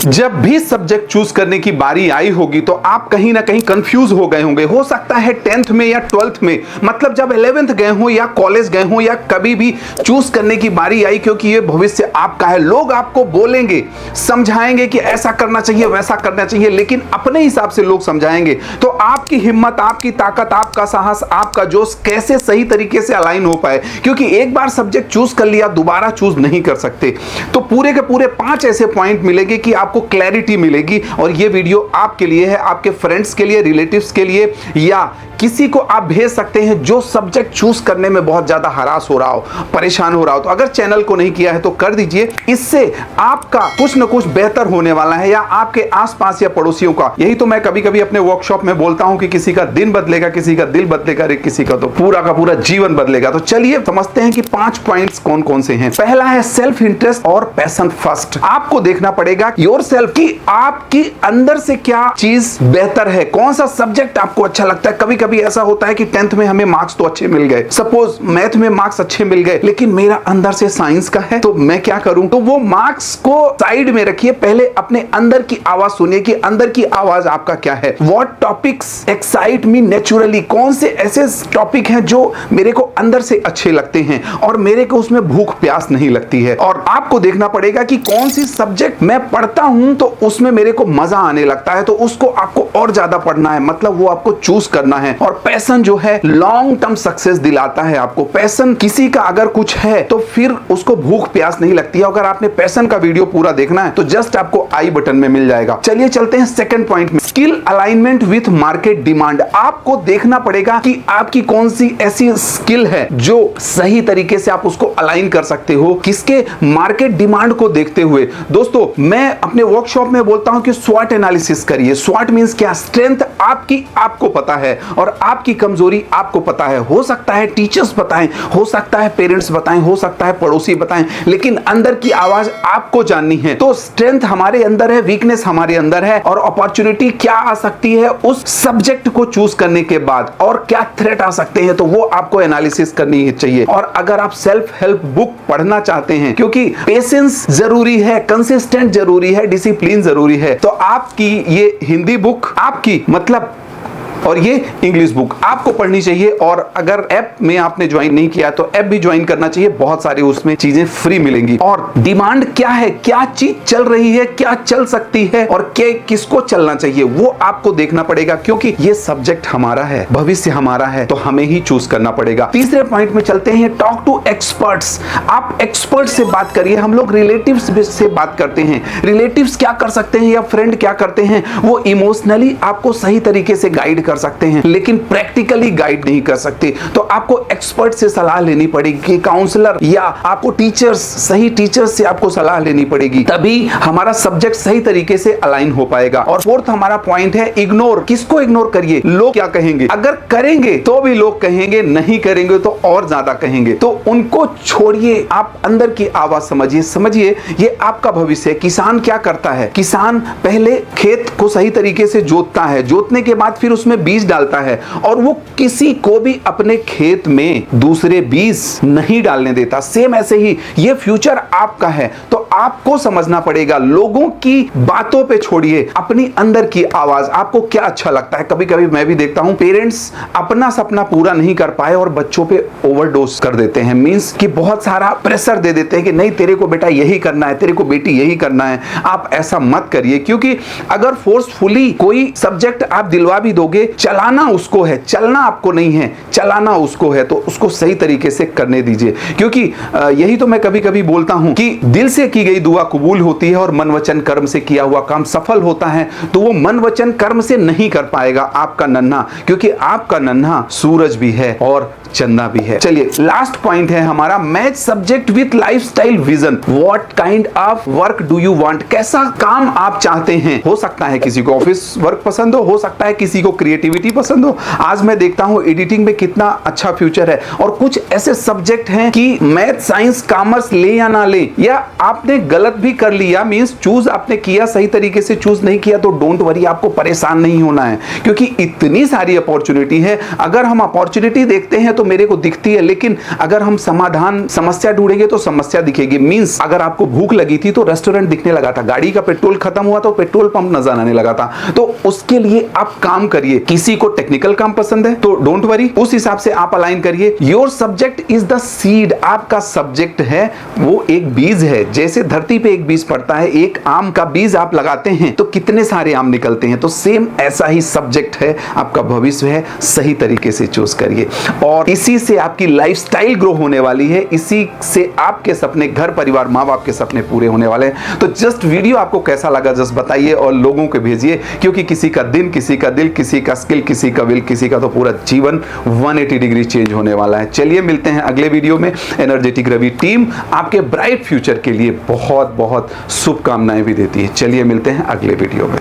जब भी subject choose करने की बारी आई होगी तो आप कहीं ना कहीं कंफ्यूज हो गए होंगे। हो सकता है 10th में या 12th में, मतलब जब 11th गए हो या कॉलेज गए हो या कभी भी चूज करने की बारी आई, क्योंकि ये भविष्य आपका है। लोग आपको बोलेंगे, समझाएंगे कि ऐसा करना चाहिए, वैसा करना चाहिए, लेकिन अपने हिसाब से लोग समझाएंगे। तो आपकी हिम्मत, आपकी ताकत, आपका साहस, आपका जोश कैसे सही तरीके से अलाइन हो पाए, क्योंकि एक बार सब्जेक्ट चूज कर लिया दोबारा चूज नहीं कर सकते। तो पूरे के पूरे 5 ऐसे पॉइंट मिलेंगे कि आपको क्लैरिटी मिलेगी, और ये वीडियो आपके लिए है, आपके फ्रेंड्स के लिए, रिलेटिव्स के लिए, या किसी को आप भेज सकते हैं जो सब्जेक्ट चूज करने में बहुत ज्यादा हरास हो रहा हो, परेशान हो रहा हो। तो अगर चैनल को नहीं किया है तो कर दीजिए, इससे आपका कुछ न कुछ बेहतर होने वाला है, या आपके आसपास या पड़ोसियों का। यही तो मैं कभी कभी अपने वर्कशॉप में बोलता हूं कि किसी का दिन बदलेगा, किसी का दिल बदलेगा, किसी का तो पूरा का पूरा जीवन बदलेगा। तो चलिए समझते हैं कि 5 पॉइंट्स कौन कौन से हैं। पहला है सेल्फ इंटरेस्ट और पैशन फर्स्ट। आपको देखना पड़ेगा योर सेल्फ की आपकी अंदर से क्या चीज बेहतर है, कौन सा सब्जेक्ट आपको अच्छा लगता है। कभी कभी ऐसा होता है कि 10th में हमें मार्क्स तो अच्छे मिल गए, सपोज मैथ में मार्क्स अच्छे मिल गए, लेकिन मेरा अंदर से साइंस का है, तो मैं क्या करूं। तो वो मार्क्स को साइड में रखिए, पहले अपने अंदर की आवाज सुनिए कि अंदर की आवाज आपका क्या है। What topics excite me naturally, कौन से ऐसे टॉपिक हैं जो मेरे को अंदर से अच्छे लगते हैं और मेरे को उसमें भूख प्यास नहीं लगती है। और आपको देखना पड़ेगा कि कौन सी सब्जेक्ट मैं पढ़ता हूं तो उसमें मेरे को मजा आने लगता है, तो उसको आपको और ज्यादा पढ़ना है, मतलब वो आपको चूज करना है। और पैशन जो है लॉन्ग टर्म सक्सेस दिलाता है आपको। पैशन किसी का अगर कुछ है तो फिर उसको भूख प्यास नहीं लगती है। अगर आपने पैशन का वीडियो पूरा देखना है तो जस्ट आपको आई बटन में मिल जाएगा। चलिए चलते हैं सेकंड पॉइंट में, skill alignment with market demand. आपको देखना पड़ेगा कि आपकी कौन सी ऐसी स्किल है जो सही तरीके से आप उसको अलाइन कर सकते हो, किसके मार्केट डिमांड को देखते हुए। दोस्तों मैं अपने वर्कशॉप में बोलता हूं कि स्वॉट एनालिसिस करिए। स्वॉट मींस क्या, स्ट्रेंथ आपकी आपको पता है और आपकी कमजोरी आपको पता है। हो सकता है टीचर्स बताएं, हो सकता है पेरेंट्स बताएं, हो सकता है पड़ोसी बताएं, लेकिन अंदर की आवाज आपको जाननी है। तो स्ट्रेंथ हमारे अंदर है, वीकनेस हमारे अंदर है, और अपॉर्चुनिटी क्या आ सकती है उस सब्जेक्ट को चूज करने के बाद, और क्या थ्रेट आ सकते हैं, तो वो आपको एनालिसिस करनी चाहिए। और अगर आप सेल्फ हेल्प बुक पढ़ना चाहते हैं, क्योंकि पेशेंस जरूरी है, कंसिस्टेंट जरूरी है, डिसिप्लिन जरूरी है, तो आपकी ये हिंदी बुक आपकी, मतलब और ये इंग्लिश बुक आपको पढ़नी चाहिए। और अगर ऐप में आपने ज्वाइन नहीं किया तो ऐप भी ज्वाइन करना चाहिए, बहुत सारी उसमें चीजें फ्री मिलेंगी। और डिमांड क्या है, क्या चीज चल रही है, क्या चल सकती है, और क्या किसको चलना चाहिए, वो आपको देखना पड़ेगा, क्योंकि ये सब्जेक्ट हमारा है, भविष्य हमारा है, तो हमें ही चूज करना पड़ेगा। तीसरे पॉइंट में चलते हैं, टॉक टू एक्सपर्ट्स। आप एक्सपर्ट से बात करिए। हम लोग रिलेटिव्स से बात करते हैं, रिलेटिव्स क्या कर सकते हैं या फ्रेंड क्या करते हैं, वो इमोशनली आपको सही तरीके से गाइड कर सकते हैं, लेकिन प्रैक्टिकली गाइड नहीं कर सकते। तो आपको एक्सपर्ट से सलाह लेनी पड़ेगी, काउंसलर या आपको टीचर्स, सही टीचर्स से आपको सलाह लेनी पड़ेगी, तभी हमारा सब्जेक्ट सही तरीके से अलाइन हो पाएगा। और फोर्थ हमारा पॉइंट है इग्नोर। किसको इग्नोर करिए, लोग क्या कहेंगे। अगर करेंगे तो भी लोग कहेंगे, नहीं करेंगे तो और ज्यादा कहेंगे, तो उनको छोड़िए। आप अंदर की आवाज समझिए, ये आपका भविष्य है। किसान क्या करता है, किसान पहले खेत को सही तरीके से जोतता है, जोतने के बाद फिर उसमें बीज डालता है, और वो किसी को भी अपने खेत में दूसरे बीज नहीं डालने देता। सेम ऐसे ही ये फ्यूचर आपका है, तो आपको समझना पड़ेगा। लोगों की बातों पे छोड़िए, अपनी अंदर की आवाज, आपको क्या अच्छा लगता है। कभी कभी मैं भी देखता हूं पेरेंट्स अपना सपना पूरा नहीं कर पाए और बच्चों पे ओवरडोज कर देते हैं, मींस कि बहुत सारा प्रेशर दे देते हैं कि नहीं तेरे को बेटा यही करना है, तेरे को बेटी यही करना है। आप ऐसा मत करिए, क्योंकि अगर फोर्सफुली कोई सब्जेक्ट आप दिलवा भी दोगे, चलाना उसको है, चलना आपको नहीं है, चलाना उसको है, तो उसको सही तरीके से करने दीजिए। क्योंकि यही तो मैं कभी कभी बोलता हूं कि दिल से की गई दुआ कबूल होती है और मन वचन कर्म से किया हुआ काम सफल होता है। तो वो मन वचन कर्म से नहीं कर पाएगा आपका नन्हा, क्योंकि आपका नन्हा सूरज भी है और चंदा भी है। चलिए लास्ट पॉइंट है हमारा, match subject with lifestyle vision. What kind of work do you want, कैसा काम आप चाहते हैं। हो सकता है किसी को ऑफिस वर्क पसंद हो सकता है किसी को क्रिएटिव क्रिएटिविटी पसंद हो। आज मैं देखता हूं एडिटिंग में कितना अच्छा फ्यूचर है, और कुछ ऐसे सब्जेक्ट हैं कि मैथ साइंस कॉमर्स ले या ना ले, या आपने गलत भी कर लिया, मींस चूज आपने किया सही तरीके से चूज नहीं किया, तो डोंट वरी, आपको परेशान नहीं होना है, क्योंकि इतनी सारी अपॉर्चुनिटी है। अगर हम अपॉर्चुनिटी देखते हैं तो मेरे को दिखती है, लेकिन अगर हम समाधान समस्या ढूंढेंगे तो समस्या दिखेगी। मींस अगर आपको भूख लगी थी तो रेस्टोरेंट दिखने लगा था, गाड़ी का पेट्रोल खत्म हुआ तो पेट्रोल पंप नजर आने लगा था। तो उसके लिए आप काम करिए। किसी को टेक्निकल काम पसंद है तो डोंट वरी, उस हिसाब से आप अलाइन करिए। Your subject is the seed, आपका सब्जेक्ट है वो एक बीज है। जैसे धरती पे एक बीज पड़ता है, एक आम का बीज आप लगाते हैं तो कितने सारे आम निकलते हैं, तो सेम ऐसा ही सब्जेक्ट है, आपका भविष्य है। सही तरीके से चूज करिए, और इसी से आपकी लाइफस्टाइल ग्रो होने वाली है, इसी से आपके सपने, घर परिवार, माँ बाप के सपने पूरे होने वाले हैं। तो जस्ट वीडियो आपको कैसा लगा जस्ट बताइए और लोगों को भेजिए, क्योंकि किसी का दिन, किसी का दिल, किसी का स्किल, किसी का विल, किसी का तो पूरा जीवन 180 डिग्री चेंज होने वाला है। चलिए मिलते हैं अगले वीडियो में। एनर्जेटिक रवि टीम आपके ब्राइट फ्यूचर के लिए बहुत बहुत शुभकामनाएं भी देती है। चलिए मिलते हैं अगले वीडियो में।